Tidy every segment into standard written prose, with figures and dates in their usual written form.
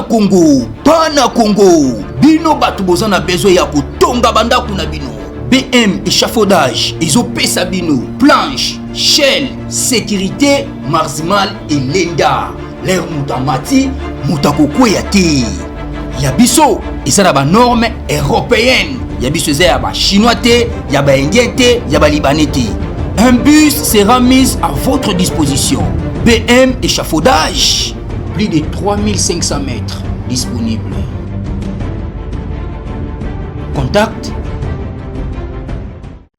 Congo, Pana Congo. Bino batu bozana besoin ya kotonga bandaku na bino. BM échafaudage, Ezopesa bino, planche, shell, sécurité, marzimal et lenda. L'air moutamati, moutakokwe te. Yabiso, isa na ba norme européenne. Yabiso eza ya ba chinois te, ya ba indien te, ya ba libanais te. Un bus sera mis à votre disposition. BM échafaudage, plus de 3500 mètres disponibles. Contact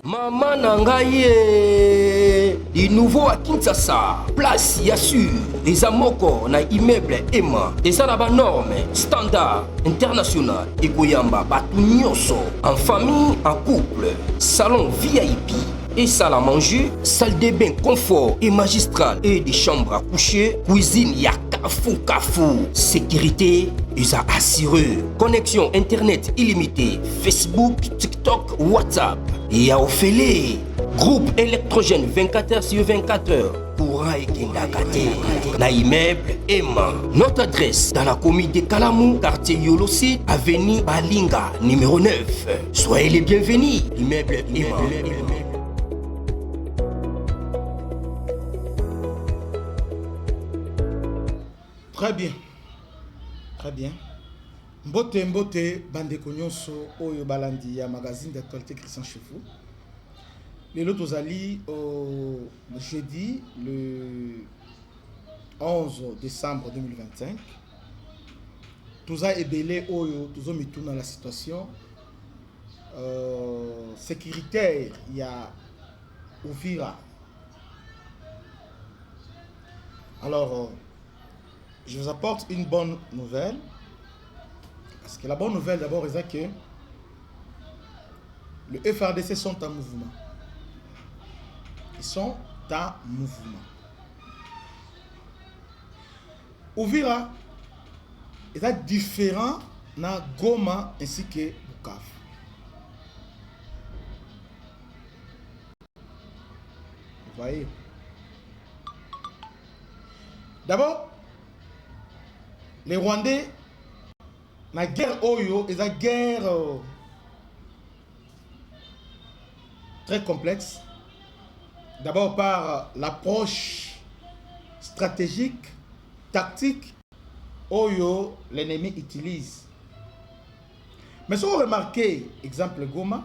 Maman Nangaye, du nouveau à Kinshasa, place Yassur, les amoko na immeuble Emma, et ça là-bas norme, standard, international, et Goyamba, Batunyoso, en famille, en couple, salon VIP, et salle à manger, salle de bain confort et magistral, et des chambres à coucher, cuisine Kafou, sécurité, USA assuré, connexion internet illimité, Facebook, TikTok, WhatsApp, et à Ophélie, groupe électrogène 24h/24h, courant et Kindakate, na immeuble Emma. Notre adresse dans la commune de Kalamou, quartier Yolosi, avenue Balinga, numéro 9. Soyez les bienvenus, immeuble Emma. Très bien. Très bien. Mbote bandeko nyonso oyo balandi ya magazine d'actualité Christian Chefou. Les lots ozali au jeudi le 11 décembre 2025. Toza ebele oyo tozo mituna la situation sécuritaire ya Uvira. Alors je vous apporte une bonne nouvelle. Parce que la bonne nouvelle d'abord est que le FRDC sont en mouvement. Ils sont en mouvement. Uvira est différent na Goma ainsi que Bukavu. Vous voyez? D'abord, les Rwandais, la guerre Oyo est une guerre très complexe. D'abord par l'approche stratégique, tactique, Oyo l'ennemi utilise. Mais si vous remarquez, exemple Goma,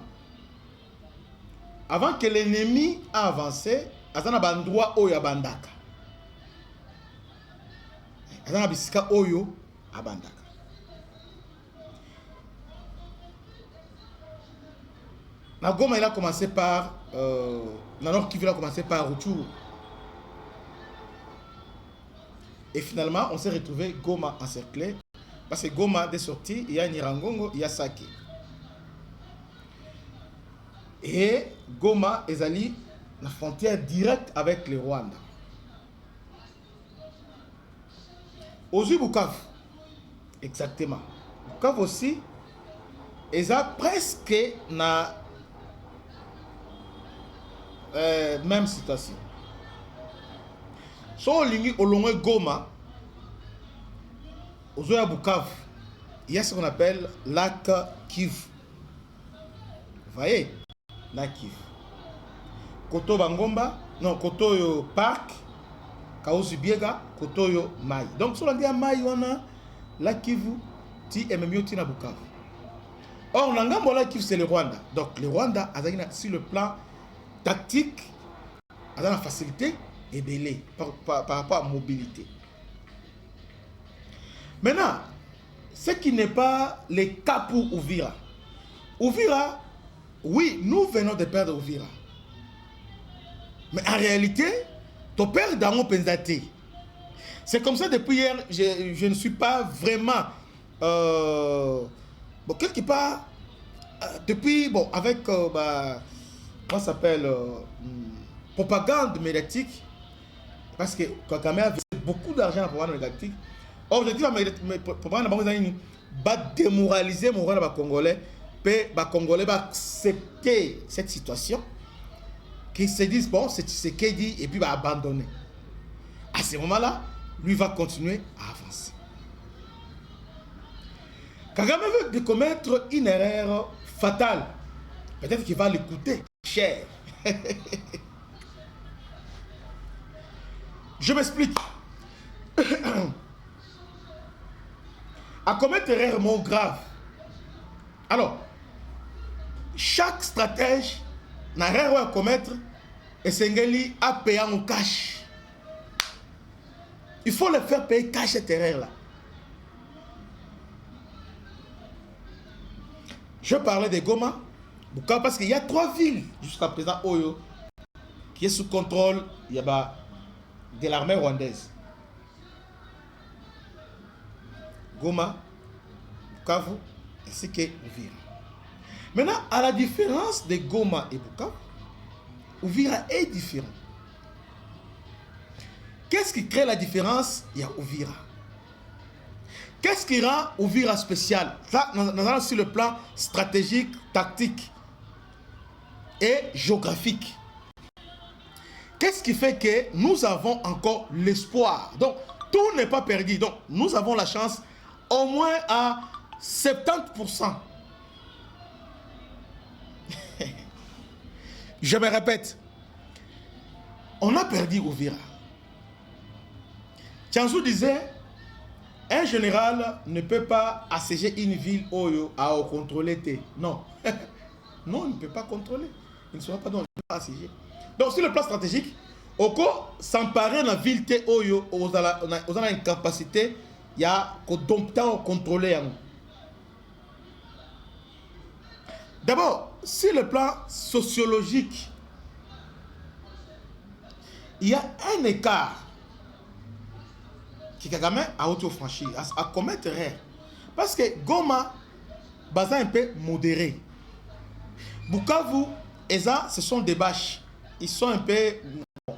avant que l'ennemi a avancé, il y a un endroit Oyo Bandaka. Azana bisika oyo abandaka. Na Goma il a commencé par Nord Kivu a commencé par Rutshuru. Et finalement on s'est retrouvé Goma encerclé parce que Goma des sorties il y a Nirangongo, il y a Sake. Et Goma ezali la frontière directe avec le Rwanda. Ozu Bukavu, exactement. Bukavu aussi, ils ont presque la même situation. So lingi olongwe Goma, Ozu ya Bukavu, il y a ce qu'on appelle lac Kivu. Vous voyez, lac Kivu. Koto Bangomba, non, Koto yo Park. Kaosu Biega, Kotoyo, Mai. Donc, sur l'endroit Mai, on a la Kivu, ti MMO Tina Bukavu. Or, l'angambo la Kivu, c'est le Rwanda. Donc, le Rwanda, sur le plan tactique, a la facilité et belé par rapport à la mobilité. Maintenant, ce qui n'est pas le cas pour Uvira. Uvira, oui, nous venons de perdre Uvira. Mais en réalité, ton père dans mon pensaté. C'est comme ça depuis hier, je ne suis pas vraiment bon, quelque part depuis bon avec comment ça s'appelle propagande médiatique parce que Kagame a versé beaucoup d'argent à la propagande médiatique. Objectif propagande va démoraliser mon rôle congolais, puis congolais va accepter cette situation. Qui se disent, bon, c'est ce qu'il dit, et puis va abandonner. À ce moment-là, lui va continuer à avancer. Kagame veut de commettre une erreur fatale. Peut-être qu'il va lui coûter cher. Je m'explique. À commettre une erreur grave. Alors, chaque stratège n'a rien à commettre et Sengeli a payé en cash. Il faut le faire payer cash cette erreur-là. Je parlais de Goma, Bukavu, parce qu'il y a 3 villes jusqu'à présent Oyo qui est sous contrôle de l'armée rwandaise. Goma, Bukavu, ainsi que Uvira. Maintenant, à la différence de Goma et Bukavu, Uvira est différent. Qu'est-ce qui crée la différence? Il y a Uvira. Qu'est-ce qui rend Uvira spécial? Ça, nous allons sur le plan stratégique, tactique et géographique. Qu'est-ce qui fait que nous avons encore l'espoir? Donc, tout n'est pas perdu. Donc, nous avons la chance au moins à 70%. Je me répète. On a perdu Uvira. Tianzou disait, un général ne peut pas assiéger une ville Oyo à contrôler. Non. Non, il ne peut pas contrôler. Il ne sera pas assiégé. Donc, sur le plan stratégique, Oko s'emparer de la ville Oyo, aux une capacité, il y a qu'on contrôler. D'abord, sur le plan sociologique, il y a un écart qui Kagame a auto-franchi, à commettre erreur. Parce que Goma, Baza un peu modéré. Bukavu, Eza, ce sont des bâches. Ils sont un peu,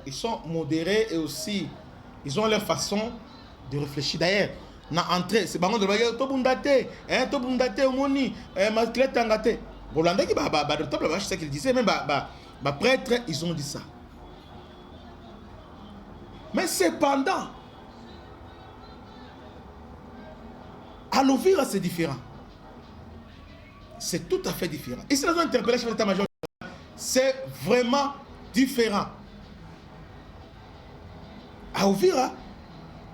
ils sont modérés et aussi, ils ont leur façon de réfléchir. D'ailleurs, na entrée, c'est pas de bagarre, to bundate, omoni, masclette tangate. Bolanda qui de top la vache, c'est qu'il disait, même prêtres, ils ont dit ça. Mais cependant, à l'Uvira, c'est différent. C'est tout à fait différent. Ici, nous avons interpellé le chef d'état-major. C'est vraiment différent. À Uvira,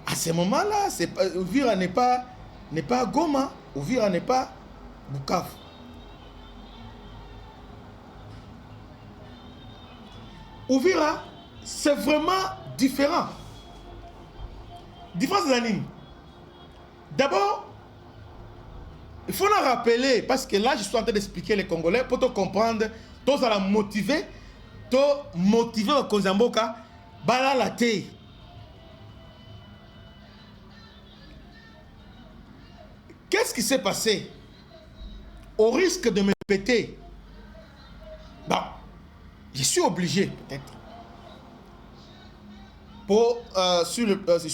à ce moment-là, Uvira n'est pas Goma, Uvira n'est pas Bukavu. Uvira, c'est vraiment différent. Différence des animes. D'abord, il faut la rappeler, parce que là, je suis en train d'expliquer les Congolais pour te comprendre, tous à la motiver le Kozamboka, bala la thé. Qu'est-ce qui s'est passé? Au risque de me répéter, bon, je suis obligé, peut-être. Je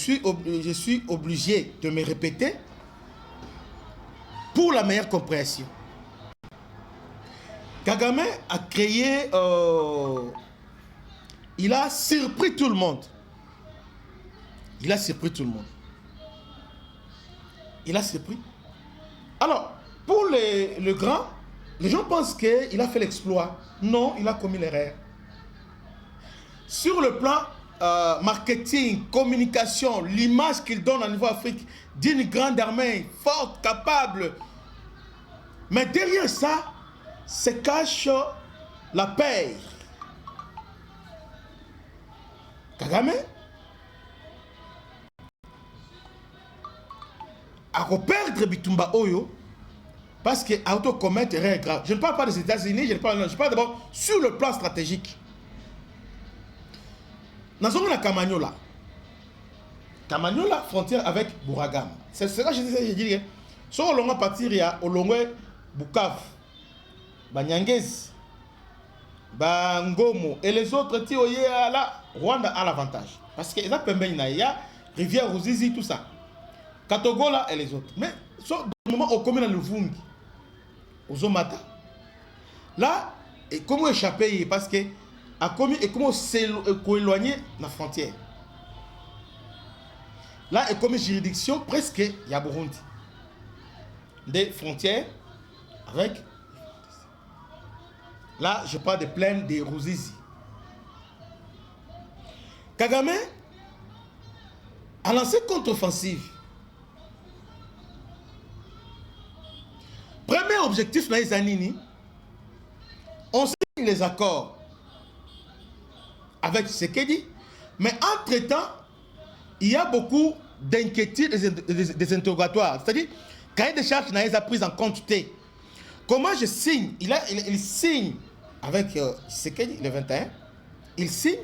suis obligé de me répéter pour la meilleure compréhension. Kagame a créé, il a surpris tout le monde. Il a surpris tout le monde. Il a surpris. Alors, pour le grand, les gens pensent qu'il a fait l'exploit. Non, il a commis l'erreur. Sur le plan marketing, communication, l'image qu'il donne au niveau Afrique d'une grande armée forte, capable. Mais derrière ça, se cache la paix. Kagame a perdre Bitumba Oyo parce qu'il a auto-commettre erreur grave. Je ne parle pas des États-Unis, je parle d'abord sur le plan stratégique. Nous avons la Kamanyola. Kamanyola, frontière avec Bouragam. C'est ça que je dis. Si on va partir, il y a Bukavu, Banyangezi, Ngomo et les autres, Rwanda a l'avantage. Parce qu'il y a Rivière Ruzizi, tout ça. Katogola et les autres. Mais dans le moment où on commet dans le Vungi, aux Omata, là, comment échapper? Parce que et comment s'éloigner de la frontière. Là, et comme juridiction, presque, il y a Burundi. des frontières avec... Là, je parle des plaines de Ruzizi. Kagame a lancé contre-offensive. Premier objectif, Naïzanini, on signe les accords avec Tshisekedi, mais entre-temps, il y a beaucoup d'inquiétudes et des interrogatoires. C'est-à-dire, cahier des charges n'a pas pris en compte. Comment je signe? Il signe avec Tshisekedi le 21, il signe,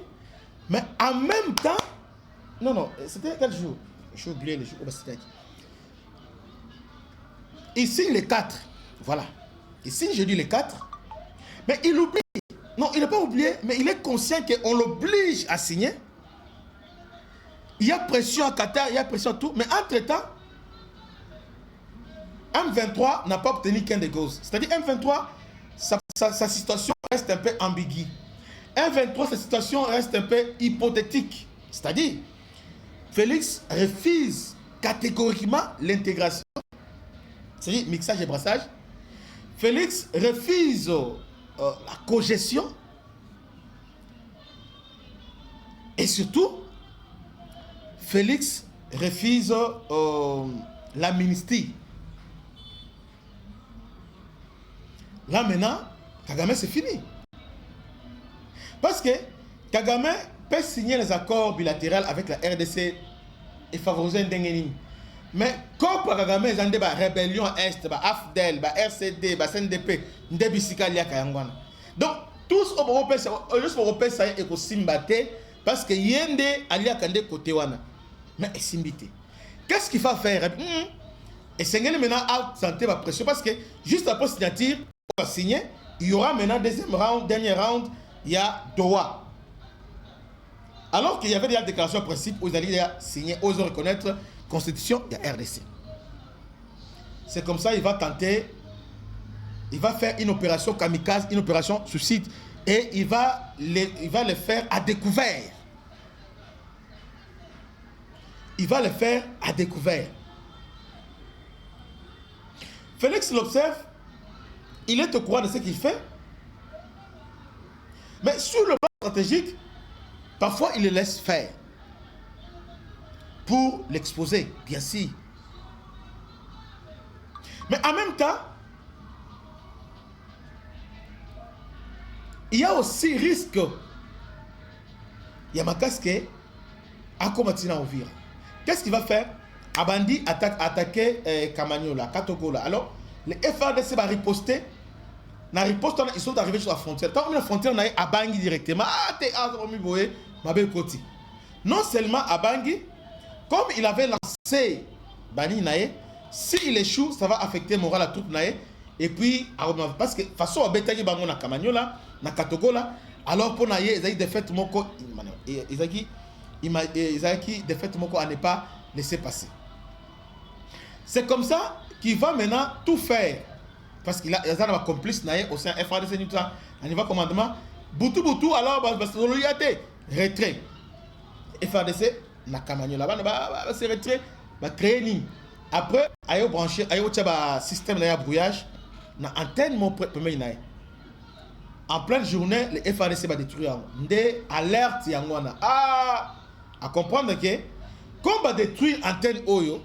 mais en même temps, non, c'était quel jour? J'ai oublié le jour. Il signe les 4, voilà. Il signe jeudi les 4, mais il oublie. Non, il n'a pas oublié, mais il est conscient qu'on l'oblige à signer. Il y a pression à Qatar, il y a pression à tout, mais entre-temps, M23 n'a pas obtenu qu'un des gosses. C'est-à-dire M23, sa situation reste un peu ambiguë. M23, sa situation reste un peu hypothétique. C'est-à-dire, Félix refuse catégoriquement l'intégration. C'est-à-dire mixage et brassage. Félix refuse la cogestion. Et surtout, Félix refuse l'amnistie. Là maintenant, Kagame c'est fini. Parce que Kagame peut signer les accords bilatéraux avec la RDC et favoriser un dengue. Mais comme Kagame est en débat rébellion Est, AFDEL, RCD, CNDP, donc tous les Européens ça est simbaté parce que yende alia kande côté wana. Mais est simbité. Qu'est-ce qu'il va faire? Et c'est maintenant à sentir la pression parce que juste après signature, on va signer, il y aura maintenant deuxième round, dernier round, il y a Doha. Alors qu'il y avait déjà la déclaration de principe où ils allaient signer, osent reconnaître la constitution, il y a RDC. C'est comme ça, il va tenter, il va faire une opération kamikaze, une opération suicide, et il va les faire à découvert. Il va le faire à découvert. Félix l'observe, il est au courant de ce qu'il fait, mais sur le plan stratégique, parfois il le laisse faire pour l'exposer, bien sûr. Mais en même temps, il y a aussi risque. Il y a ma casque à Komatina Ovira. Qu'est-ce qu'il va faire? Abandi attaquer Kamagnola, Katogola. Alors, les FARDC va riposter. Na riposte, ils sont arrivés sur la frontière. Tant que la frontière, on a Abangi directement. Non seulement Abangi, comme il avait lancé Bani Naé, s'il échoue, ça va affecter le moral à toute Naé. Et puis, parce que de toute façon, Betagi Bango na Kamagnola, na Katogola, alors pour Naé, ils ont des fêtes moko. Isaki de fait à ne pas laisser passer. C'est comme ça qu'il va maintenant tout faire. Parce qu'il a un complice au sein FARDC, un niveau commandement. Boutou, alors, retrait. FARDC, na Kamagnola là-bas, c'est retrait, va créer une. Après, il y a branché, il y a un système de brouillage, na antenne, mon premier naï. En pleine journée, le FARDC va détruire. Des alertes, à comprendre que, quand on va détruire antenne Oyo,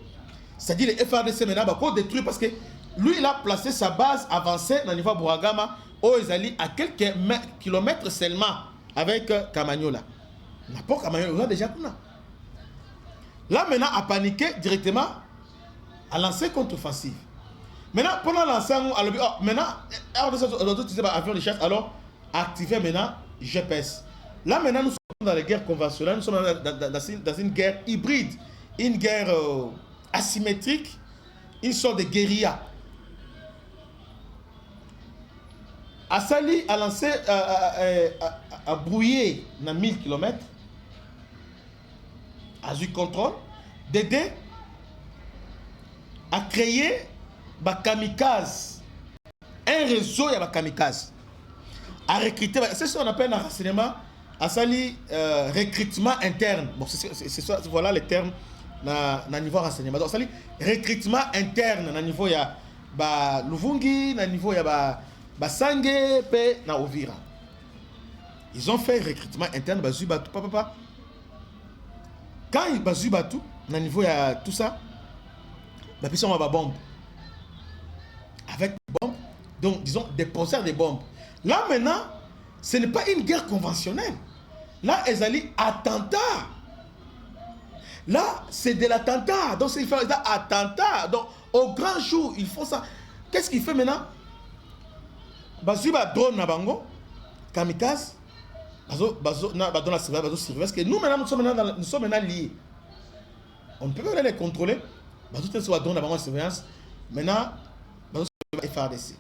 c'est-à-dire le FARDC maintenant va détruire parce que lui, il a placé sa base avancée dans le niveau Bouragama, où ils allaient à quelques kilomètres seulement avec Kamagnola. N'importe Kamagnola, on a déjà là. Là, maintenant, à paniquer directement, à lancer contre-offensive. Maintenant, pendant lancer, maintenant, avion de chasse, alors, activer maintenant GPS. Là, maintenant, nous sommes dans les guerres conventionnelles, nous sommes dans une guerre hybride, une guerre asymétrique, une sorte de guérilla. Assali a lancé, a brouillé dans 1000 km, a eu contrôle, Dédé a créé un kamikaze, un réseau de kamikaze, a recruté, c'est ce qu'on appelle un renseignement, Assali recrutement interne. Bon, voilà les termes dans le niveau renseignement. Donc, Assali recrutement interne dans le niveau ba Luvungi na niveau ya ba Sange pe na Uvira. Ils ont fait recrutement interne bazu batu papa. Quand ils bazu batu na niveau ya tout ça, ba pisa ba bombe. Avec des bombes, donc disons des poseurs de bombes. Là maintenant, ce n'est pas une guerre conventionnelle. Là, ils allaient attentat. Là, c'est de l'attentat. Donc, c'est un attentat. Donc, au grand jour, ils font ça. Qu'est-ce qu'il fait maintenant? Bazuba drone na bango, kamikaze, bazo na badon la surveillance. Parce que nous maintenant, nous sommes maintenant liés. On ne peut pas les contrôler. Bazo te soit drone na bango surveillance. Maintenant, bazo FARDC.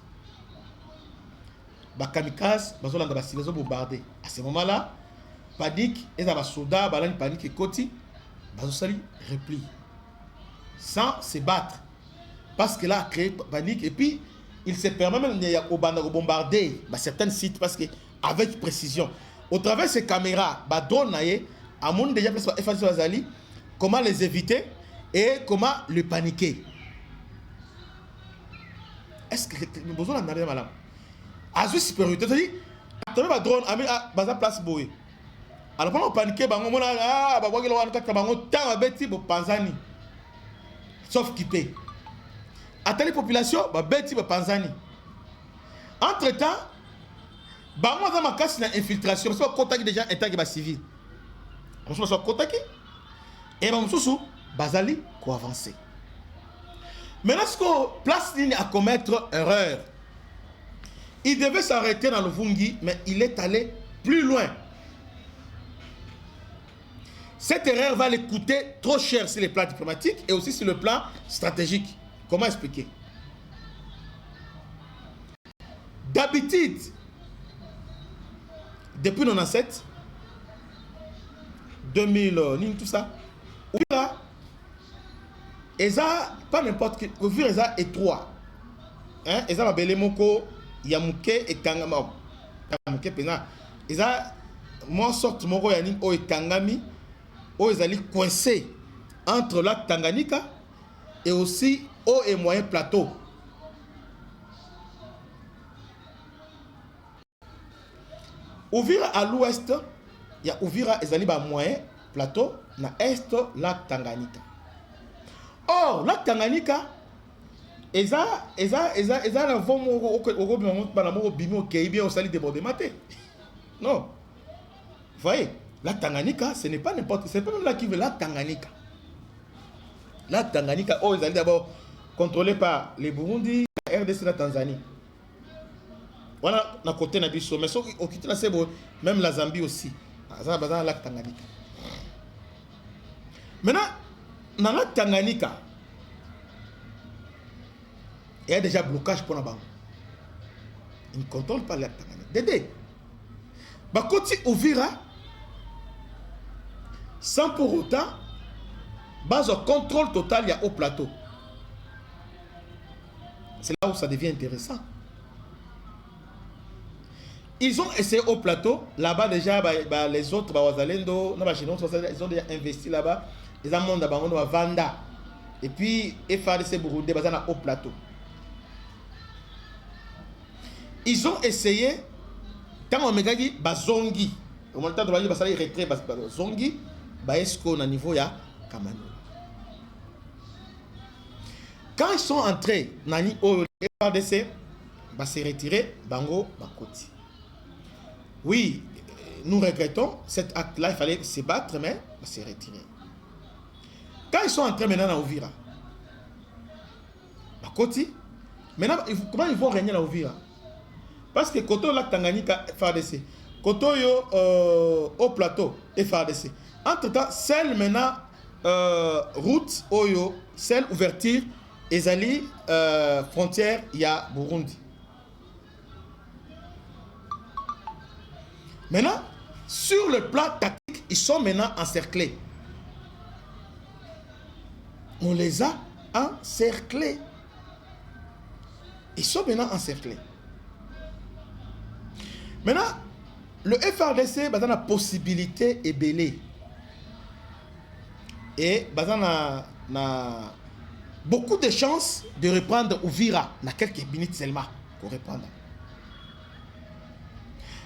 Kamikaze, bazo langa basi, bazo bombarder. À ce moment-là, panique, et ça va soldats, balani panique et koti. Bazosali repli sans se battre parce que là a créé panique et puis il se permet même de bombarder certains sites parce que avec précision au travers de ces caméras drone à mon déjà comment les éviter et comment le paniquer. Est-ce que nous besoin d'en arriver malade à juste supériorité c'est-à-dire attends drone à basa place boy. Alors pendant paniquer bango mona ba kwa kilo wana bango tanga beti bo panzani sauf quitter atali population ba beti bo panzani entre temps bango za makasi na infiltration parce que kotaki déjà état ki ba civil on se kotaki et ba mususu bazali ko avancer maintenant ce que place ligne à commettre erreur il devait s'arrêter dans le Vungi mais il est allé plus loin. Cette erreur va lui coûter trop cher sur le plan diplomatique et aussi sur le plan stratégique. Comment expliquer? D'habitude, depuis 97, 2000, tout ça, Ouvira, pas n'importe qui, Ouvira est étroit. Eza mabele moko, Yamuke et Kangama. Yamuke pena. Eza, moi sorte moko yanin o et Kangami. Ils allaient coincés entre lac Tanganyika et aussi haut et moyen plateau. Ouvira à l'ouest, il y a Ouvira et Zaliba moyen plateau, na est lac Tanganyika. Or, lac Tanganyika, eza na vomo au banamo bimo keibia au sali débordement. Non. Vous voyez? La Tanganyika, ce n'est pas n'importe, c'est pas même là qui veut la Tanganyika. La Tanganyika, oh, ils allaient d'abord contrôlés par les Burundi, la RDC, la Tanzanie. Voilà, na côté na biso, mais ceux qui occupent la Sebo, même la Zambie aussi. Ça va dans la Tanganyika. Maintenant, dans la Tanganyika, il y a déjà blocage pour la banque. Ils ne contrôlent pas la Tanganyika. Dédé. Bah, quand tu ouvriras, sans pour autant, base au contrôle total, il y a au plateau. C'est là où ça devient intéressant. Ils ont essayé au plateau, là-bas déjà, les autres, ils ont déjà investi là-bas. Ils ont monté à Vanda. Et puis, FARDC Burundi, ils ont au plateau. Ils ont essayé, quand on m'a dit, Zongi, au moment de ils ont retrait, Zongi, est-ce qu'on a niveau ya Kamano. Quand ils sont entrés, Nani au FARDC, se retirer, Bango, Bakoti. Oui, nous regrettons cet acte-là, il fallait se battre, mais se retirer. Quand ils sont entrés maintenant à Ouvira, Bakoti, maintenant, comment ils vont régner à Ouvira? Parce que Koto la Tanganyika FARDC, Koto yo au plateau FARDC. Entre-temps, celle maintenant route Oyo, celle ouverture Ezali frontière il y a Burundi. Maintenant, sur le plan tactique, ils sont maintenant encerclés. On les a encerclés. Ils sont maintenant encerclés. Maintenant, le FARDC a la possibilité et belé. Et na beaucoup de chances de reprendre Uvira dans quelques minutes seulement pour reprendre.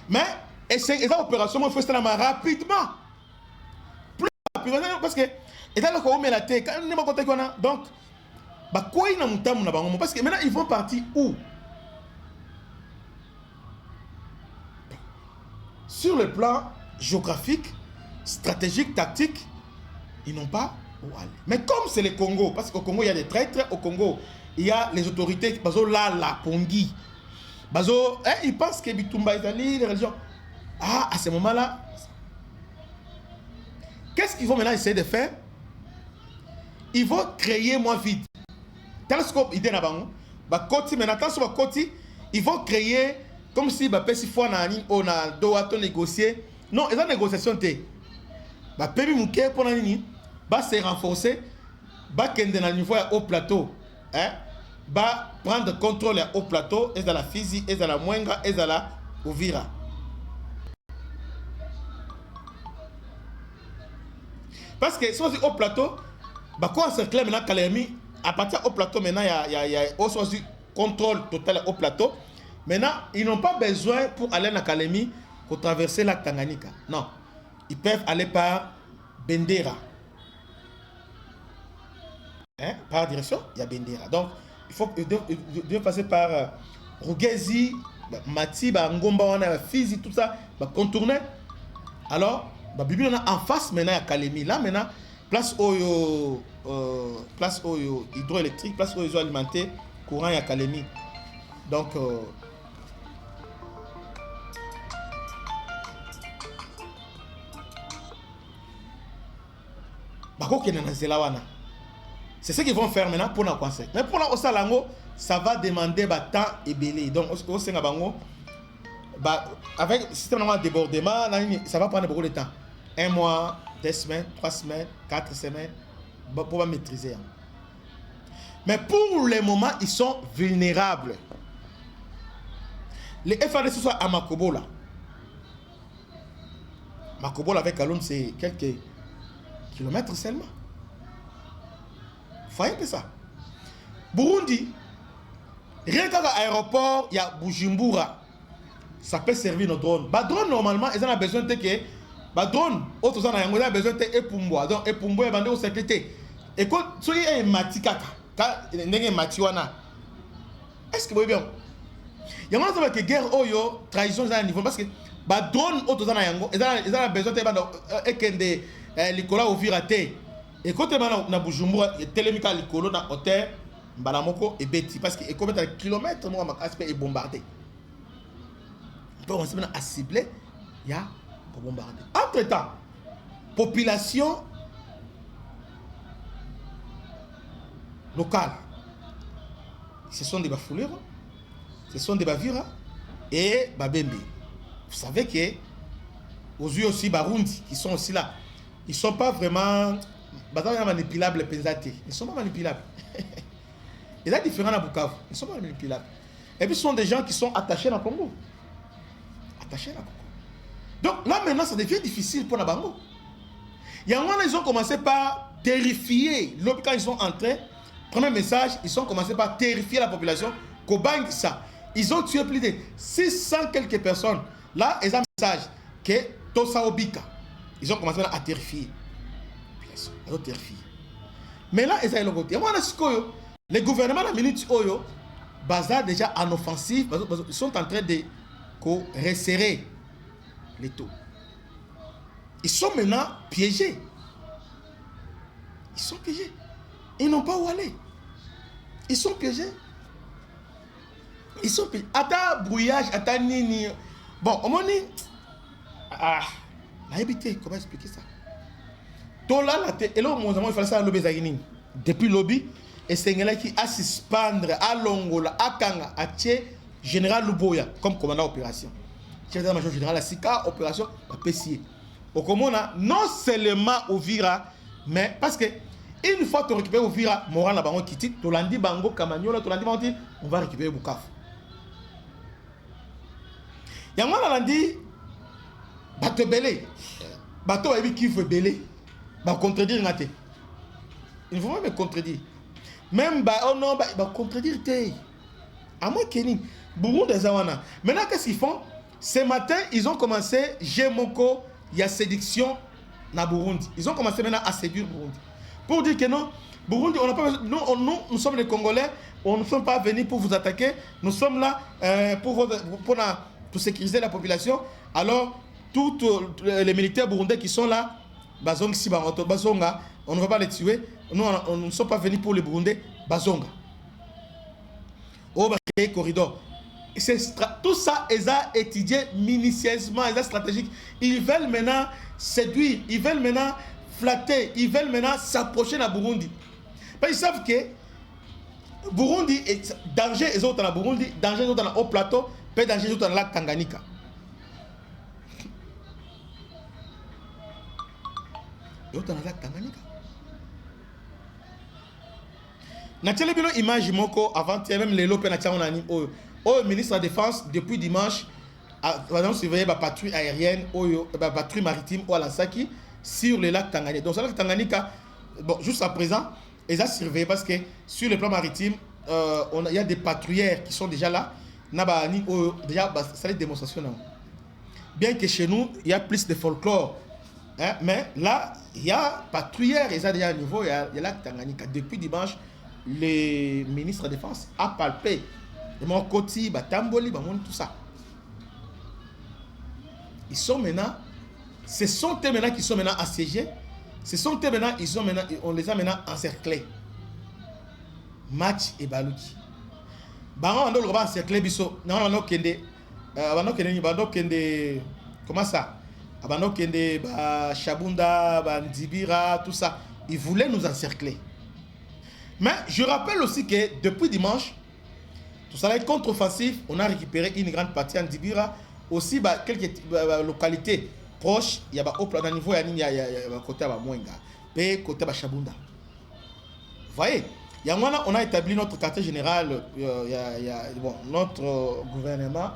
Mais et c'est une opération il faut faire rapidement. Plus rapidement parce que et dans le cas où la tête quand on est pas qu'on a donc bah quoi il n'a mutamu na bango parce que maintenant ils vont partir où? Sur le plan géographique, stratégique, tactique, ils n'ont pas où aller. Mais comme c'est le Congo, parce qu'au Congo il y a des traîtres, au Congo il y a les autorités, bazo là la Pongi, bazo, ils pensent que Bitumba est allé, les religions. Ah, à ce moment-là, qu'est-ce qu'ils vont maintenant essayer de faire? Ils vont créer moins vite. Télescope idée na bango, ba koti maintenant attention ba koti, ils vont créer comme si ba pesi fois on a doit négocier. Non, ils ont négociation té. Ba pebi muke pour nani ba se renforcer, ba kende na niveau au plateau, hein? Ba prendre contrôle au plateau et dans la Fizi, et dans la Mwenga, et dans la Uvira. Parce que si on dit au plateau, bah quoi encercler maintenant Kalemi, à partir au plateau maintenant il y a aussi contrôle total au plateau. Maintenant ils n'ont pas besoin pour aller à Kalemi pour traverser la Tanganyika. Non, ils peuvent aller par Bendera. Hein? Par direction, il y a Bendera. Donc il faut passer par Rugezi, Mati, Ngomba, Fizi, tout ça, contourner. Alors Bibi on a en face maintenant à Kalemi. Là maintenant place Oyo hydroélectrique, place Oyo alimenté courant à Kalemi. Donc c'est ce qu'ils vont faire maintenant pour nous conseiller. Mais pour la Osalango, ça va demander temps et belé. Donc au Sengabango, avec le système de débordement, ça va prendre beaucoup de temps. 1 mois, 2 semaines, 3 semaines, 4 semaines, pour maîtriser. Mais pour le moment, ils sont vulnérables. Les FARDC sont à Makobola. Makobola avec Kalon, c'est quelques kilomètres seulement. Voyez un peu ça. Burundi, rien qu'à l'aéroport, il y a Bujumbura. Ça peut servir nos drones. Bah drone normalement, ils ont besoin de que bah drone, autres gens ont besoin de Epumbo. Donc Epumbo est bandé au sécurité. Et quand tu es un matikaka, quand n'est matiwana. Est-ce que vous voyez bien? Il y a un que guerre oyo trahison à un niveau parce que bah drone autres gens ils ont besoin de bando ekende likola ovirate. Et quand tu es na Bujumbura, il y a télémica likolo na hôtel Mbalamoko et Beti parce que et combien de kilomètres moi ma aspect est bombardé. On commence à cibler, il y a pour bombarder. Entre-temps, population locale, ce sont des Bafouleros, ce sont des Bavira et Babembe. Vous savez que aux yeux aussi Barundi qui sont aussi là, ils ne sont pas vraiment manipulables, ils ne sont pas manipulables. Ils sont différents à Bukavu, ils ne sont pas manipulables. Et puis ce sont des gens qui sont attachés dans le Congo. Attachés là. Donc là maintenant ça devient difficile pour Nabango. Il y a un moment ils ont commencé par terrifier. Quand ils sont entrés, premier message, ils ont commencé par terrifier la population. Kobang ça. Ils ont tué plus de 600 quelques personnes. Là, ils ont un message que Tosa Obika. Ils ont commencé à terrifier. Ils ont terrifié. Mais là, ils ont le côté. Les gouvernements de la minute Oyo, basés déjà en offensive, ils sont en train de resserrer les taux. Ils sont maintenant piégés. Ils sont piégés. Ils n'ont pas où aller. Ils sont piégés. Ils sont piégés. Ata brouillage, ata nini. Bon, au moins, la habité, comment expliquer ça? Tola la tête. Et là, il fallait ça à lobby Zagini. Depuis lobby, et c'est un qui a suspendre à Longola, à Kanga, à Tché, Général Luboya, comme commandant opération. Chef d'état-major général, à Sika, opération, à Pessier. Au Comona, non seulement au Vira, mais parce que une fois que tu récupères au Vira, Moran la bango quitte, tu l'as dit Bango, Kamagnola, tu l'as dit, on va récupérer Bukavu. Il y a un moment, on a dit, bateau belé, bateau qui veut belé, va contredire Ngate. Il ne faut pas me contredire. Même oh non, contredire. À moi, Kenny. Burundi des Awana. Maintenant, qu'est-ce qu'ils font? Ce matin, ils ont commencé, Jemoko, il y a séduction dans Burundi. Ils ont commencé maintenant à séduire Burundi. Pour dire que non, Burundi, on n'a pas, nous sommes les Congolais, on ne sommes pas venus pour vous attaquer, nous sommes là pour sécuriser la population. Alors, tous les militaires burundais qui sont là, Bazonga, on ne va pas les tuer. Nous, on ne sommes pas venus pour les Burundais, Bazonga. Au corridor. Tout ça, ils ont étudié minutieusement, ils ont stratégique. Ils veulent maintenant séduire, ils veulent maintenant flatter, ils veulent maintenant s'approcher de Burundi. Parce qu'ils savent que Burundi est danger, les autres dans Burundi, danger les autres dans le haut plateau, pas danger les autres dans le lac Tanganyika. Les autres dans le lac Tanganyika. Nathalie Bilo image moko avant-hier même les lopes nationaux au ministre de la Défense depuis dimanche a surveillé la patrouille aérienne la patrouille maritime au Alansaki sur le lac Tanganyika. Donc sur le lac Tanganyika, bon, jusqu'à présent ils ont surveillé parce que sur le plan maritime il y a des patrouilleurs qui sont déjà là. Déjà ça les démonstrations. Bien que chez nous il y a plus de folklore, hein, mais là il y a patrouilleurs, ils ont déjà un niveau, il y a le lac Tanganyika depuis dimanche. Le ministre de la Défense a palpé mon côté, Tamboli, tout ça. Ils sont maintenant, ce sont eux maintenant qui sont maintenant assiégés. Ce sont eux maintenant, on les a maintenant encerclés. Match et Balouki. On a encerclé Bisso. Comment ça? Chabunda, Ndibira, tout ça. Ils voulaient nous encercler. Mais je rappelle aussi que depuis dimanche, tout ça est contre-offensif, on a récupéré une grande partie en Dibira, aussi quelques localités proches, il y a au niveau il y a côté de Mwenga, et côté de Chabunda. Vous voyez, on a établi notre quartier général, bon, notre gouverneur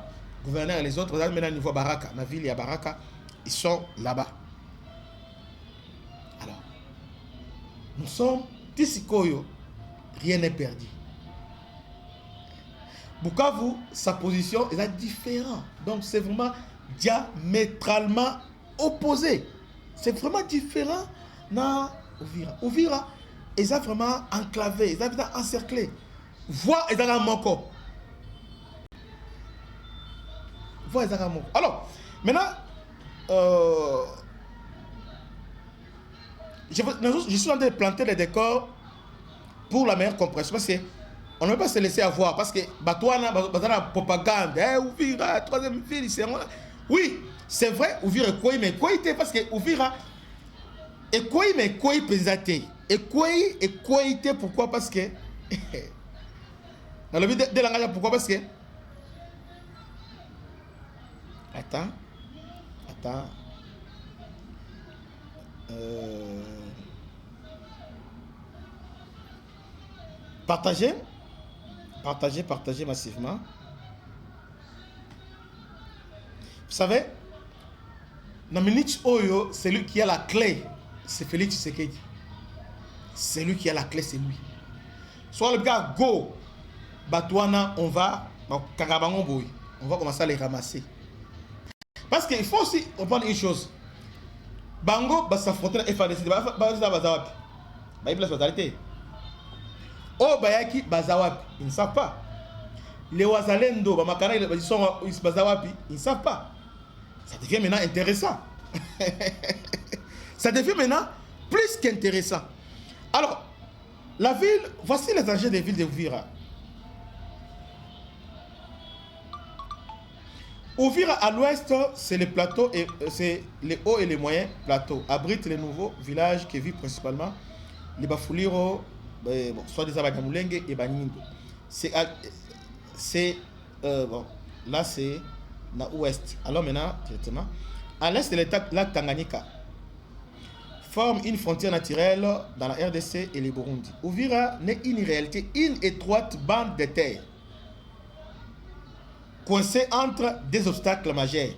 et les autres, maintenant au niveau Baraka, dans la ville il y a Baraka, ils sont là-bas. Alors, nous sommes Tissikoyo. Rien n'est perdu. Bukavu, sa position est différente. Donc c'est vraiment diamétralement opposé. C'est vraiment différent dans Ouvira. Ouvira, ils sont vraiment enclavés, ils sont vraiment encerclés. Voix est dans la manco. Voix est dans la manco. Alors, maintenant, je suis en train de planter les décors pour la meilleure compréhension, parce qu'on ne peut pas se laisser avoir, parce que Batouana, la propagande, Ouvira, troisième ville, c'est moi. Oui, c'est vrai, Ouvira est quoi, mais quoi, parce que Ouvira est quoi, mais quoi, pesate. Et quoi, pourquoi? Parce que, dans le but de langage, pourquoi? Parce que, attends, partagez massivement. Vous savez, dans minute Oyo, c'est lui qui a la clé, c'est Félix Tshisekedi. C'est lui qui a la clé, c'est lui. Soit le gars go, Batouana, on va commencer à les ramasser. Parce qu'il faut aussi comprendre une chose. Bango, s'affronter à FADC, oh, Bayaki, Bazawapi, ils ne savent pas. Les Wazalendo, Bamakana, ils sont Bazawapi, ils ne savent pas. Ça devient maintenant intéressant. Ça devient maintenant plus qu'intéressant. Alors, la ville, voici les enjeux des villes de Ouvira. Ouvira à l'ouest, c'est les plateaux, c'est les hauts et les moyens plateaux. Abrite les nouveaux villages qui vivent principalement les Bafuliro, bon, soit des Abanyamulenge et Banindo. Bon, là c'est dans l'ouest. Alors maintenant, directement, à l'est de l'État, lac Tanganyika forme une frontière naturelle dans la RDC et le Burundi. Ouvira n'est une réalité, une étroite bande de terre coincée entre deux obstacles majeurs.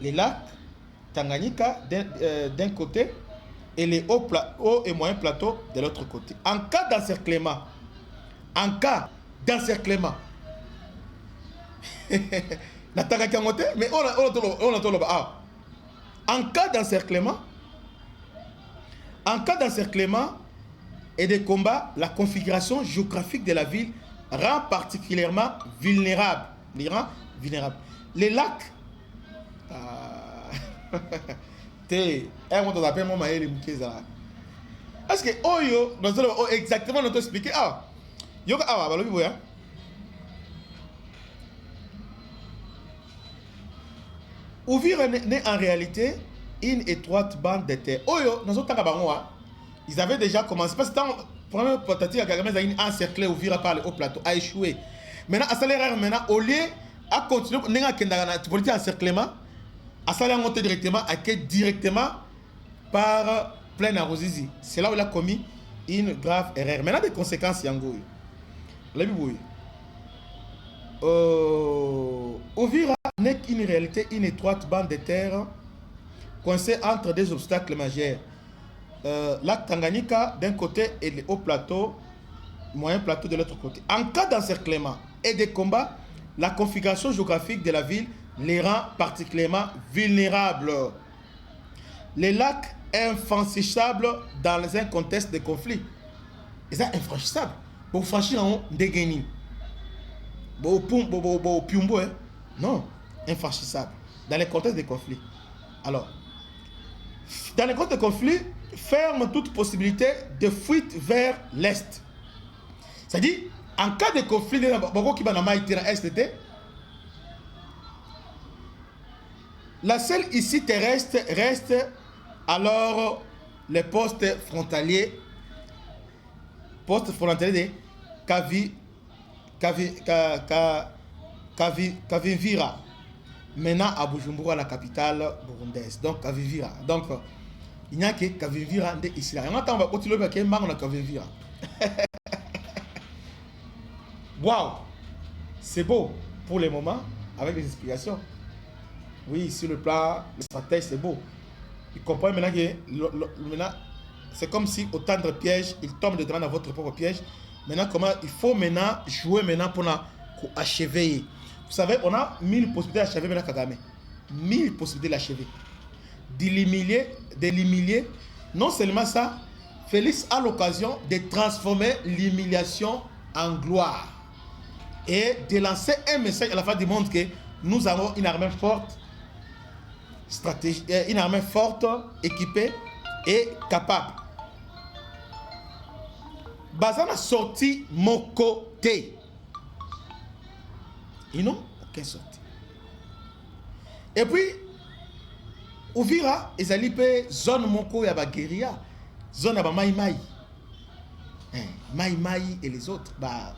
Les lacs Tanganyika d'un côté et les hauts et moyens plateaux de l'autre côté. En cas d'encerclement, mais en cas d'encerclement et de combat, la configuration géographique de la ville rend particulièrement vulnérable. Les lacs, est-ce que Oyo, exactement, nous expliquer. Ouvrir n'est en réalité une étroite bande de terre. Oyo, ils avaient déjà commencé. Parce que dans la première tentative, Kagame a encerclé Ouvira par le haut plateau, a échoué. Maintenant, au lieu de continuer à encerclement, à monter directement par plein arrosisi. C'est là où il a commis une grave erreur. Maintenant, des conséquences, Yango. Ouvira n'est qu'une réalité, une étroite bande de terre coincée entre des obstacles majeurs. Lac Tanganyika d'un côté et les hauts plateaux, moyens plateaux de l'autre côté. En cas d'encerclement et de combat, la configuration géographique de la ville les rend particulièrement vulnérables. Les lacs infranchissables dans un contexte de conflit. Ils sont infranchissables. Pour franchir en dégaini. Non, infranchissable. Dans les contextes de conflit. Alors, dans les contextes de conflit, ferme toute possibilité de fuite vers l'Est. C'est-à-dire, en cas de conflit, la seule issue terrestre reste alors les postes frontaliers de Kavivira, maintenant à Bujumbura, la capitale burundaise. Donc Kavivira. Donc il n'y a que Kavivira ici. On attend va continuer avec un manque de Kavivira. Waouh, c'est beau pour le moment avec les explications. Oui, sur le plan, le stratège, c'est beau. Il comprend maintenant que maintenant, c'est comme si au tendre piège, il tombe dedans dans votre propre piège. Maintenant, comment il faut maintenant jouer maintenant pour achever. Vous savez, on a 1000 possibilités d'achever maintenant Kagame. 1000 possibilités d'achever. De l'humilier. Non seulement ça, Félix a l'occasion de transformer l'humiliation en gloire. Et de lancer un message à la fin du monde que nous avons une armée forte, une armée forte, équipée et capable. Bazana sorti mon côté. Ils n'ont aucun sorti. Et puis, Ouvira, ils allaient zone moko ya ba guérilla, zone ya ba Mai Mai. Mai Mai et les autres, bah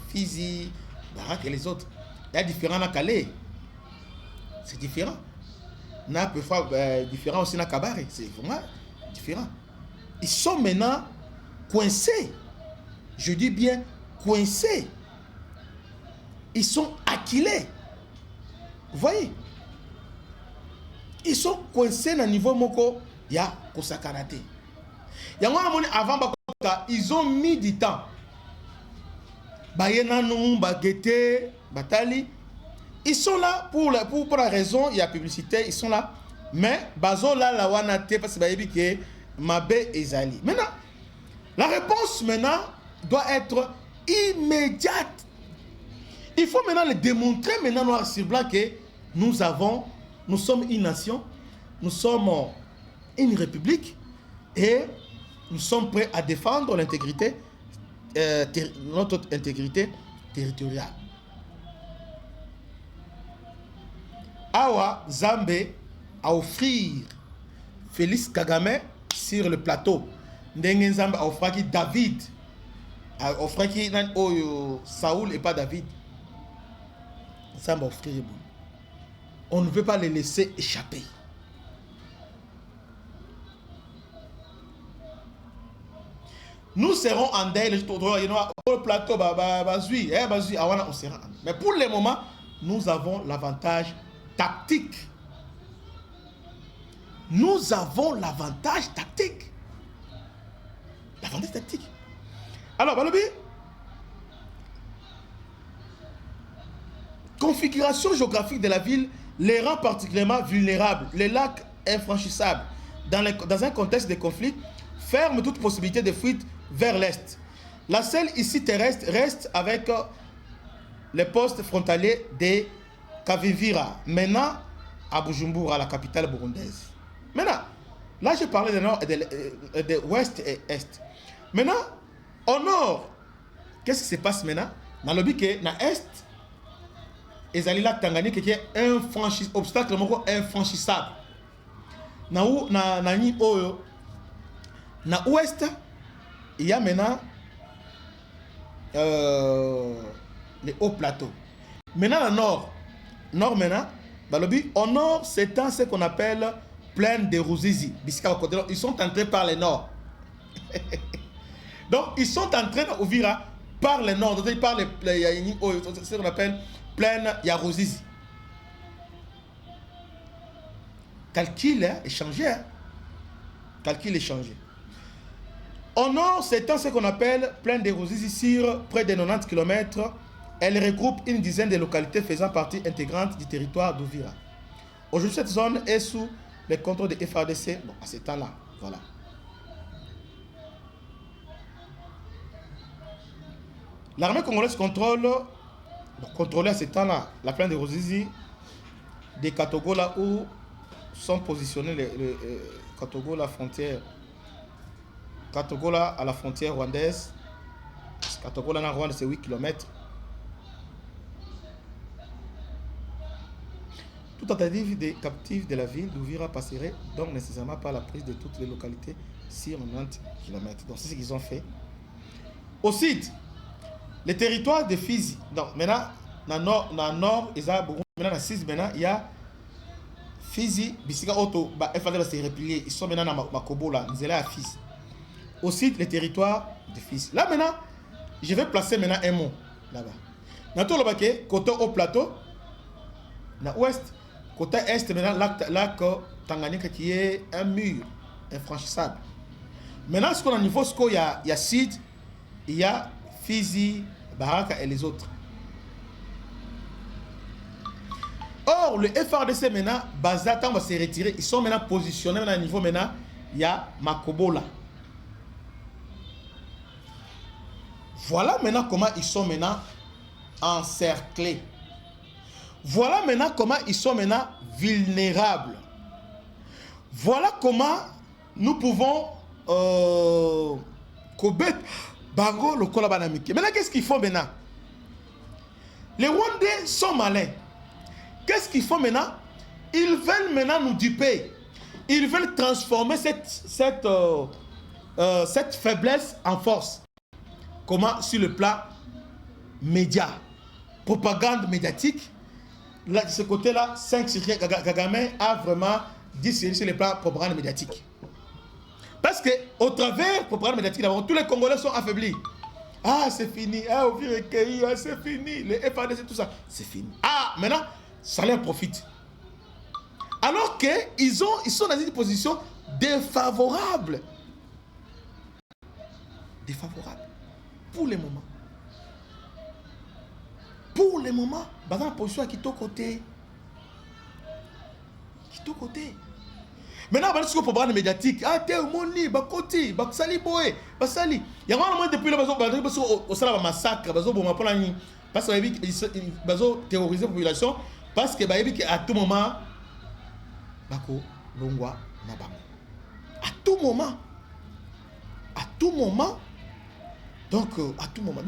Fizi, Barak et les autres. Il y a différents à Calais. C'est différent. Il y a parfois différent aussi à Kabare. C'est vraiment différent. Ils sont maintenant coincés. Je dis bien coincés. Ils sont acculés. Vous voyez? Ils sont coincés dans le niveau moko. Il y a Kosakarate. Avant, ils ont mis du temps. Ils sont là pour la raison, il y a publicité, ils sont là. Mais bazo là la wanate parce que Mabe Ezali. Maintenant, la réponse maintenant doit être immédiate. Il faut maintenant le démontrer maintenant noir sur blanc que nous sommes une nation, nous sommes une république et nous sommes prêts à défendre l'intégrité, notre intégrité territoriale. Awa Zambé a offert Félix Kagame sur le plateau. Ndengen Zambé a offert David. A offert Saoul et pas David. Zambé a offert. On ne veut pas les laisser échapper. Nous serons en deuil le plateau, on sera. Mais pour le moment, nous avons l'avantage tactique. nous avons l'avantage tactique. L'avantage tactique. Alors, Balobi, configuration géographique de la ville les rend particulièrement vulnérables. Les lacs infranchissables, dans un contexte de conflit, ferment toute possibilité de fuite vers l'est. La seule issue terrestre reste avec les postes frontaliers de Kavivira, maintenant à Bujumbura, la capitale burundaise. Maintenant, là je parlais de nord et de ouest et est. Maintenant, au nord, qu'est-ce qui se passe maintenant? Dans le but que dans l'est, ils allaient là Tanganyika qui est un obstacle infranchissable. Dans l'ouest, il y a maintenant les hauts plateaux. Maintenant, dans le nord maintenant, au nord, c'est ce qu'on appelle plaine de Ruzizi. Ils sont entrés par le nord. Donc, ils sont entrés d'ouvrir par le nord. Donc, par ce qu'on appelle plaine Yaruzizi. Calcul est changé. Calcul est changé. Au nord, s'étend ce qu'on appelle plaine de Ruzizi sur près de 90 km. Elle regroupe une dizaine de localités faisant partie intégrante du territoire d'Uvira. Aujourd'hui, cette zone est sous le contrôle de FARDC. Bon, à ce temps-là, voilà. L'armée congolaise contrôlait à ce temps-là la plaine de Ruzizi, des Katogo, là où sont positionnés les Katogo, la frontière. Katogo, là, à la frontière rwandaise. Katogo, là, en Rwanda, c'est 8 km. Toute tentative des captifs de la ville d'Uvira passerait donc nécessairement par la prise de toutes les localités sur 90 km. Donc c'est ce qu'ils ont fait. Au sud, les territoires de Fizi. Donc maintenant, dans le nord, ils ont beaucoup. Maintenant, dans le sud, maintenant, il y a Fizi, Bissika Auto, il fallait se replier. Ils sont maintenant dans Makobo, là, ils sont là à Fizi. Au sud, les territoires de Fizi. Là maintenant, je vais placer maintenant un mot là-bas. Dans tout le côté au plateau, dans l'ouest, côté est, maintenant, lac Tanganyika qui est un mur infranchissable. Maintenant, ce qu'on a au niveau, il y a Sud, il y a Fizi, Baraka et les autres. Or, le FARDC maintenant, Bazatan va se retirer. Ils sont maintenant positionnés à un niveau maintenant, il y a Makobola. Voilà maintenant comment ils sont maintenant encerclés. Voilà maintenant comment ils sont maintenant vulnérables. Voilà comment nous pouvons combattre Bango le Kolabanamike. Maintenant, qu'est-ce qu'ils font maintenant? Les Rwandais sont malins. Qu'est-ce qu'ils font maintenant? Ils veulent maintenant nous duper. Ils veulent transformer cette faiblesse en force. Comment? Sur le plan média, propagande médiatique. Là, de ce côté-là, 5 Kagame a vraiment dit sur le plan propagande médiatique. Parce qu'au travers de la propagande médiatique, tous les Congolais sont affaiblis. Ah, c'est fini. Ah, c'est fini. Les FARDC, tout ça, c'est fini. Ah, maintenant, ça leur profite. Alors qu'ils sont dans une position défavorable. Défavorable. Pour le moment. Pour le moment, dans la position qui est au côté. Qui est au côté. Maintenant, on va sur le programme médiatique. Ah, t'es au moni, bakoti, baksali boé, basali. Il y a vraiment depuis le massacre, parce que terroriser la population, parce que à tout moment, bako longwa nabam. À tout moment. À tout moment. Donc, à tout moment.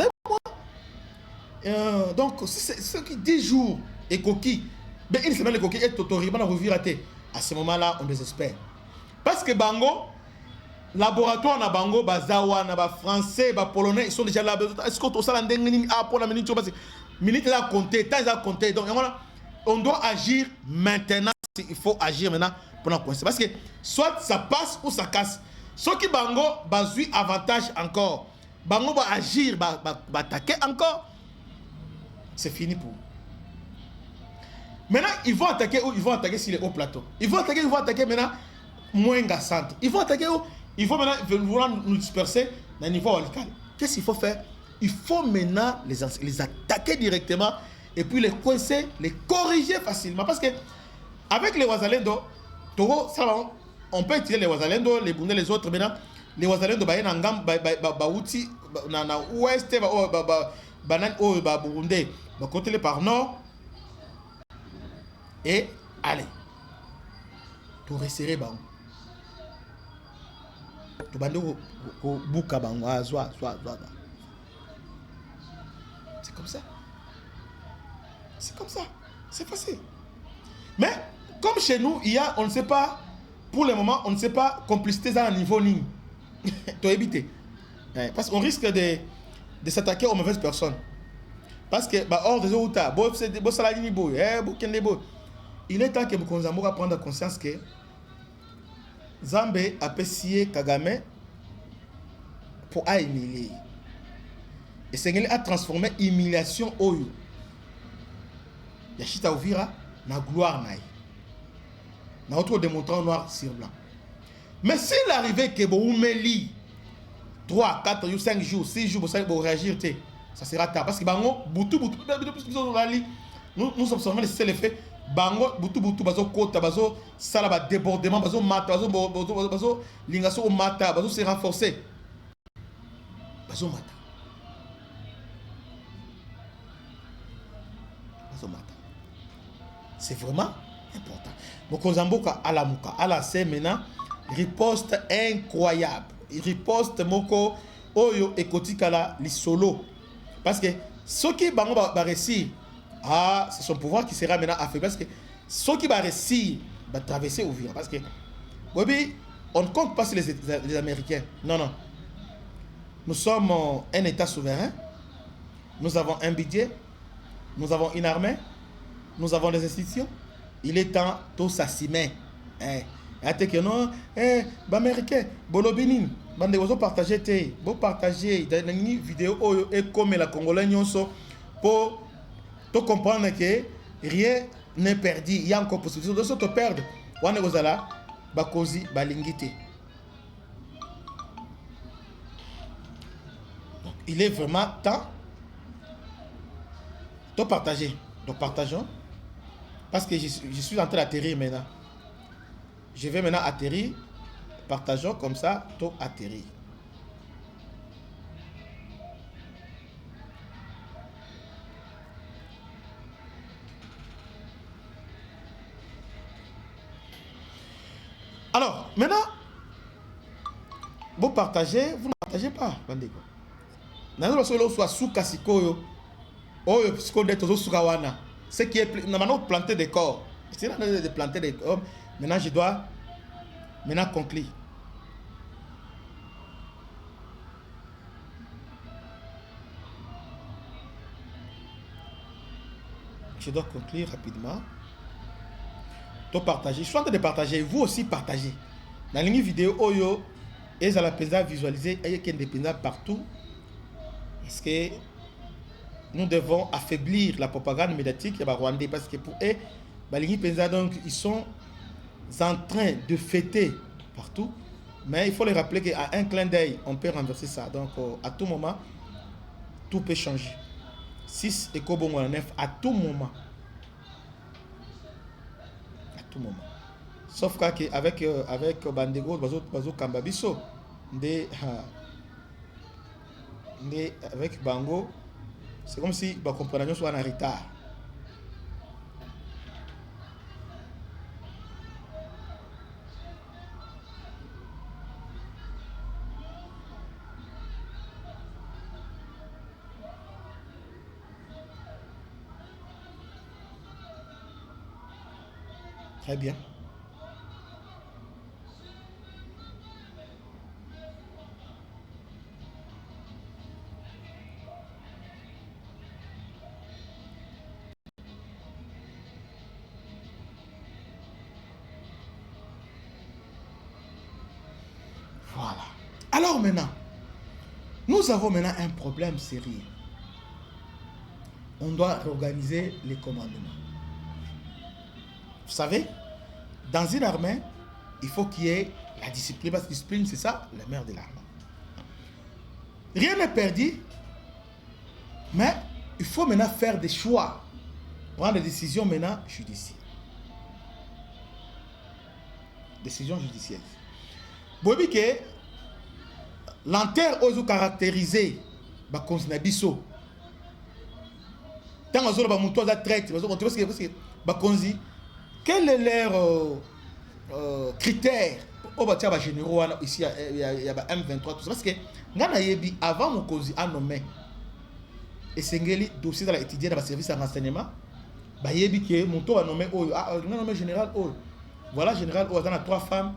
Donc, c'est ce qui 10 jours et coquille. Mais une semaine, les coquilles est autoritaire, on a raté. À ce moment-là, on désespère. Parce que Bango, laboratoire na Bango, Bazawa, na Français, Polonais, ils sont déjà là. Est-ce qu'on a un pour la minute? Minute là compter, temps là compter. Donc, on doit agir maintenant. Il faut agir maintenant pour la coincer. Parce que soit ça passe ou ça casse. Ce qui Bango, bazui avantage encore. Bango va agir, va attaquer encore. C'est fini pour. Maintenant, ils vont attaquer où? Ils vont attaquer sur les hauts plateaux. Ils vont attaquer maintenant moins qu'à centre. Il faut attaquer, il faut maintenant vouloir nous disperser dans le niveau local. Qu'est-ce qu'il faut faire? Il faut maintenant les attaquer directement et puis les coincer, les corriger facilement. Parce que avec les Wazalendo, on peut utiliser les Wazalendo, les Bundés, les autres maintenant. Les Wazalendo, outil, na ouest, Burundais, côté par nord. Et allez, tu resserrer bango. Tu bande au bouka bango, c'est comme ça. C'est comme ça. C'est facile. Mais comme chez nous, il y a, on ne sait pas, pour le moment, on ne sait pas complicité à un niveau ligne. Tu as évité. Parce qu'on risque de s'attaquer aux mauvaises personnes. Parce que, hors des autres, il est temps que Mkonzambo prenne conscience que Zambé a payé Kagame pour humilier. Et Sengeli a transformé humiliation Oyo. Yachita Ouvira na gloire naï. Na autre démontrant noir sur blanc. Mais s'il arrivait que vous meli 3, 4, 5 jours, 6 jours, pour réagir, ça sera tard. Parce que Bango, nous observons les faits. Bango, Boutou, Bazo, Kota, Bazo, Salaba, débordement, Bazo, Mata, Bazo, Lingaso, Mata, Bazo, s'est renforcé. Bazo, Mata. Bazo, Mata. C'est vraiment important. Mokonzamboka, Alamuka, Alase, maintenant, riposte incroyable. Riposte, Moko, Oyo, et Kotikala, li solo. Parce que ceux qui Bango va réussir, c'est son pouvoir qui sera maintenant affaibli. Parce que ceux qui vont réussir va traverser au vivre. Parce que, oui, on ne compte pas sur les Américains. Non, non. Nous sommes un État souverain. Nous avons un budget. Nous avons une armée. Nous avons des institutions. Il est temps de s'assumer. Que non, Américains, Bolobinin, bande ozo partager, vous partagez dans une vidéo et comme la Congolais pour tu comprendre que rien n'est perdu. Il y a encore possibilité de se perdre. On est aux ala, bakozi, balingité. Donc, il est vraiment temps de partager. Donc, partageons. Parce que je suis en train d'atterrir maintenant. Je vais maintenant atterrir. Partageons comme ça, tout atterrir. Alors, maintenant, vous partagez, vous ne partagez pas. Ce qui est normalement planter des corps. C'est de planter des corps. Maintenant, je dois conclure. Je dois conclure rapidement. De partager. Je suis en train de partager. Vous aussi partagez. Dans la vidéo, Oyo, et ça la pesa visualiser, et il y a des pesa partout. Parce que nous devons affaiblir la propagande médiatique rwandais. Parce que pour eux, donc, ils sont en train de fêter partout. Mais il faut les rappeler qu'à un clin d'œil, on peut renverser ça. Donc, à tout moment, tout peut changer. 6 et Kobongo 9, à tout moment. À tout moment. Sauf qu'avec Bandego, Bazo Kambabiso, avec Bango, c'est comme si la compagnon soit en retard. Très bien. Voilà. Alors maintenant, nous avons maintenant un problème sérieux. On doit réorganiser les commandements. Vous savez, dans une armée, il faut qu'il y ait la discipline, parce que la discipline, c'est ça, la mère de l'arme. Rien n'est perdu, mais il faut maintenant faire des choix, prendre des décisions maintenant judiciaires. Décision judiciaire. Vous voyez que l'enterre ose caractériser ba konzinabiso. Tant que vous avez un traite, parce que bakonzi, quel est leur critère au bâtiment ba généraux ici il y a M23 tout ça, parce que ngana yebi avant mokonzi a nommé et sengeli dossier dans étudier dans le service de renseignement ba yebi que monto a nommé nommé général voilà général on a 3 femmes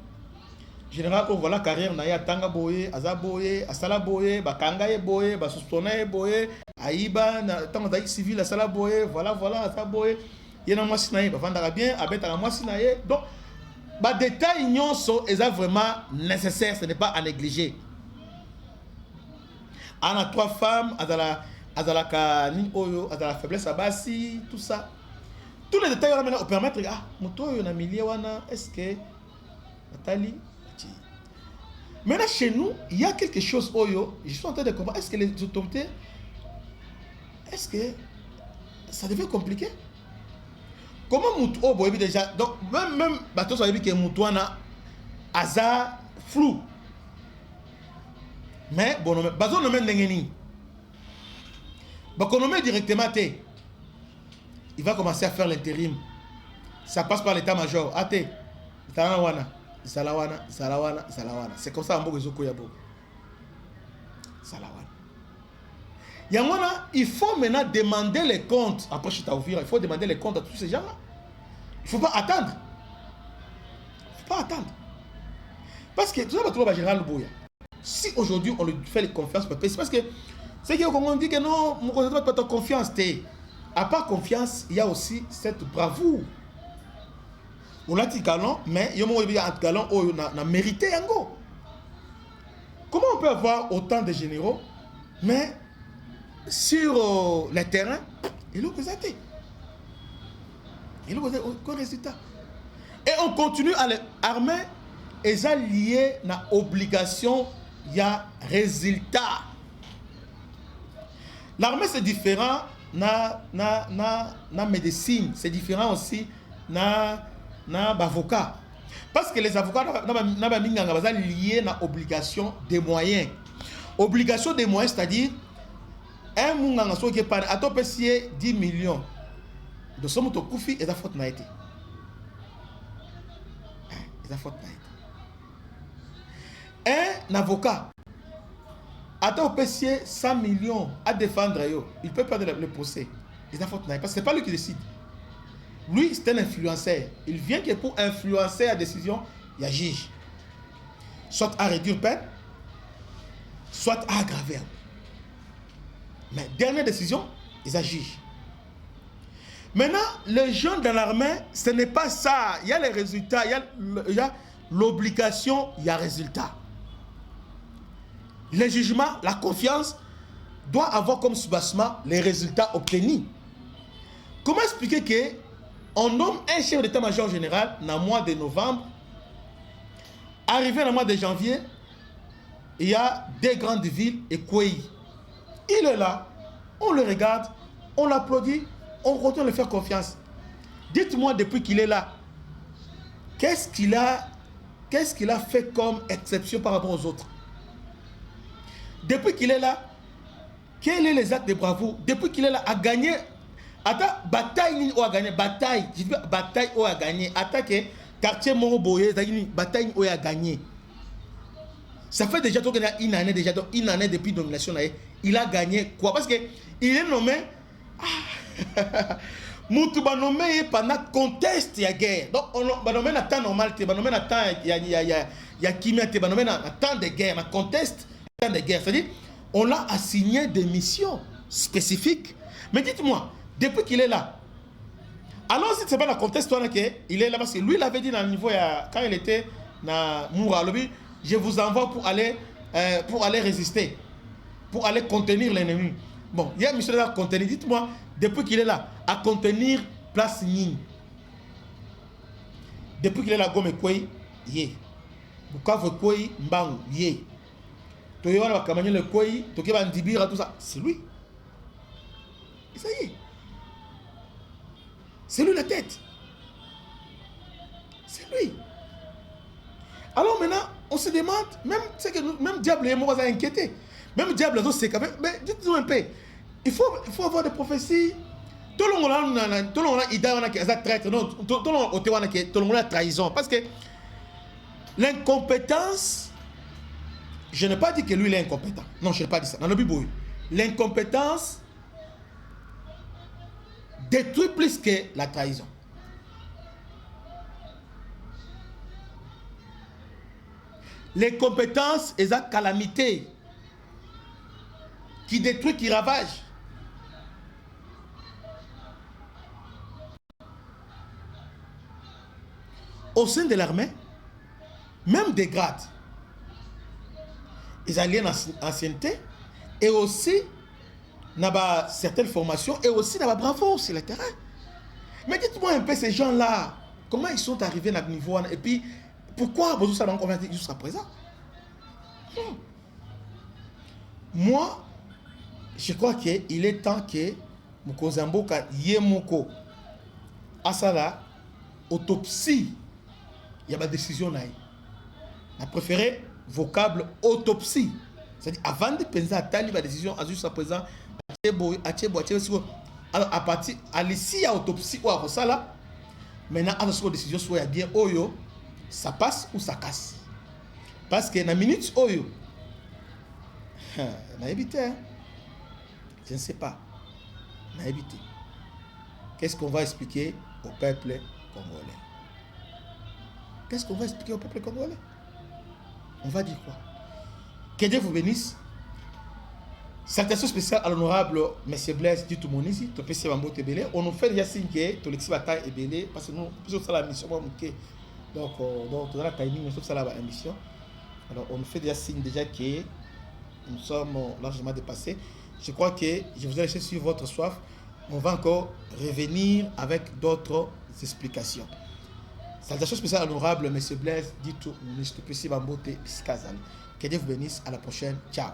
général voilà carrière na ya tanga boye aza boye asala boye bakanga ye boye basustona ye boye aiba na tango da civil asala boye voilà aza boye yena mwasi na ye bavandaka bien abetaka mwasi na ye. Donc ba détail nyonso est vraiment nécessaire, ce n'est pas à négliger. On a 3 femmes, azala faiblesse à basi, tout ça. Tous les détails on va permettre moto yo na milieu wana est-ce que Nathalie. Maintenant chez nous, il y a quelque chose oyo, je suis en train de comprendre, est-ce que les autorités, est-ce que ça devient compliqué? Comment Moutou boyebi déjà, donc même bateau ça veut dire que Moutouana aza flou. Mais bon bazo no men ndengeni. Bakonomé directement té. Il va commencer à faire l'intérim. Ça passe par l'état-major. Até. Salawana. C'est comme ça en Bogozoko Yabo. Salawana. Yamwana, il faut maintenant demander les comptes. Après, je t'ouvre, il faut demander les comptes à tous ces gens-là. Il ne faut pas attendre. Parce que tout ça va trouver général Boya. Si aujourd'hui on lui fait les confiances, c'est parce que c'est qu'on dit que non, on ne pas ta confiance. À part confiance, il y a aussi cette bravoure. On a dit galon, mais il y a un galon où on a mérité un go. Comment on peut avoir autant de généraux, mais sur le terrain, il a présenté. Il a aucun résultat. Et on continue à l'armée, et ça lié à l'obligation, il y a résultat. L'armée c'est différent na médecine, c'est différent aussi na avocat. Parce que les avocats sont liés à l'obligation des moyens. Obligation des moyens, c'est-à-dire un munganga qui est par 10 millions de somme de koufi et de faute n'a été. Un avocat a 100 millions à défendre, il peut perdre le procès. Parce que ce n'est pas lui qui décide. Lui, c'est un influenceur. Il vient que pour influencer la décision, il y a juge. Soit à réduire peine, soit à aggraver. Mais dernière décision, ils agissent. Maintenant, les gens dans l'armée, ce n'est pas ça. Il y a les résultats, il y a l'obligation, il y a résultat. Le jugement, la confiance doit avoir comme soubassement les résultats obtenus. Comment expliquer que on nomme un chef d'état-major général dans le mois de novembre, arrivé dans le mois de janvier, il y a 2 grandes villes et Kouéi. Il est là, on le regarde, on l'applaudit, on retourne le faire confiance. Dites-moi depuis qu'il est là, qu'est-ce qu'il a fait comme exception par rapport aux autres? Depuis qu'il est là, quels sont les actes de bravoure? Depuis qu'il est là, à gagner, attends, bataille ou à gagner, bataille ou à gagner, attaquer, quartier Moroboye, bataille ou à gagner. Ça fait déjà une année déjà, donc une année depuis nomination, il a gagné quoi? Parce que il est nommé, Moutouba nommé pendant conteste il y a guerre. Donc on va nommer à temps normal, on va nommer à temps il y a qui met, on va nommer à temps de guerre, à conteste temps de guerre. C'est-à-dire on l'a assigné des missions spécifiques. Mais dites-moi, depuis qu'il est là, alors si c'est pas la conteste il est là parce que lui il avait dit dans le niveau quand il était dans Moura, je vous envoie pour aller résister, pour aller contenir l'ennemi. Bon, il y a une mission à contenir. Dites-moi, depuis qu'il est là, à contenir place Ning. Depuis qu'il est là, Gomekoué, Yé. Bukavu Koi, Mbang, Yé. Toyoana Bakamanya le Koi, Tokeba Ndibira, tout ça. C'est lui. Et ça y est. C'est lui la tête. C'est lui. Alors maintenant, on se demande, même Diable et moi, ça a inquiété. Même Diable, c'est quand même. Mais dites-nous un peu. Il faut avoir des prophéties. Tout le monde a idée, traître. Non, tout le monde a trahison. Parce que l'incompétence, je n'ai pas dit que lui il est incompétent. Non, je n'ai pas dit ça. Dans le Bible, l'incompétence détruit plus que la trahison. L'incompétence est la calamité qui détruit, qui ravage. Au sein de l'armée, même des grades, ils allaient en ancienneté et aussi dans certaines formations et aussi dans la bravoure sur le terrain. Mais dites-moi un peu ces gens-là, comment ils sont arrivés à ce niveau et puis pourquoi vous ça converti jusqu'à présent? Moi, je crois qu'il est temps que Mukozamboka Yemoko Asala autopsie. Il y a ma décision là. On a préféré vocable autopsie. C'est-à-dire avant de penser à telle décision, à jusqu'à présent, alors à partir à l'ici à autopsie ou à ça là, maintenant à la décision soit bien oyo, ça passe ou ça casse. Parce que dans la minute oyo, on a évité. Hein? Je ne sais pas. On a évité. Qu'est-ce qu'on va expliquer au peuple congolais? Qu'est-ce qu'on va expliquer au peuple congolais? On va dire quoi? Que Dieu vous bénisse. Salutation spéciale à l'honorable M. Blaise du Toumonisi, Topesi Mambo Tebele. On nous fait déjà signe que Tolexi Bata est belé parce que nous faisons la mission. Donc, dans la timing, nous faisons la mission. Alors, on nous fait déjà signe déjà que nous sommes largement dépassés. Je crois que je vous ai laissé sur votre soif. On va encore revenir avec d'autres explications. Salutation spéciale à l'honorable M. Blaise du Toumonisi, Topesi Mambo Tebele. Que Dieu vous bénisse. À la prochaine. Ciao.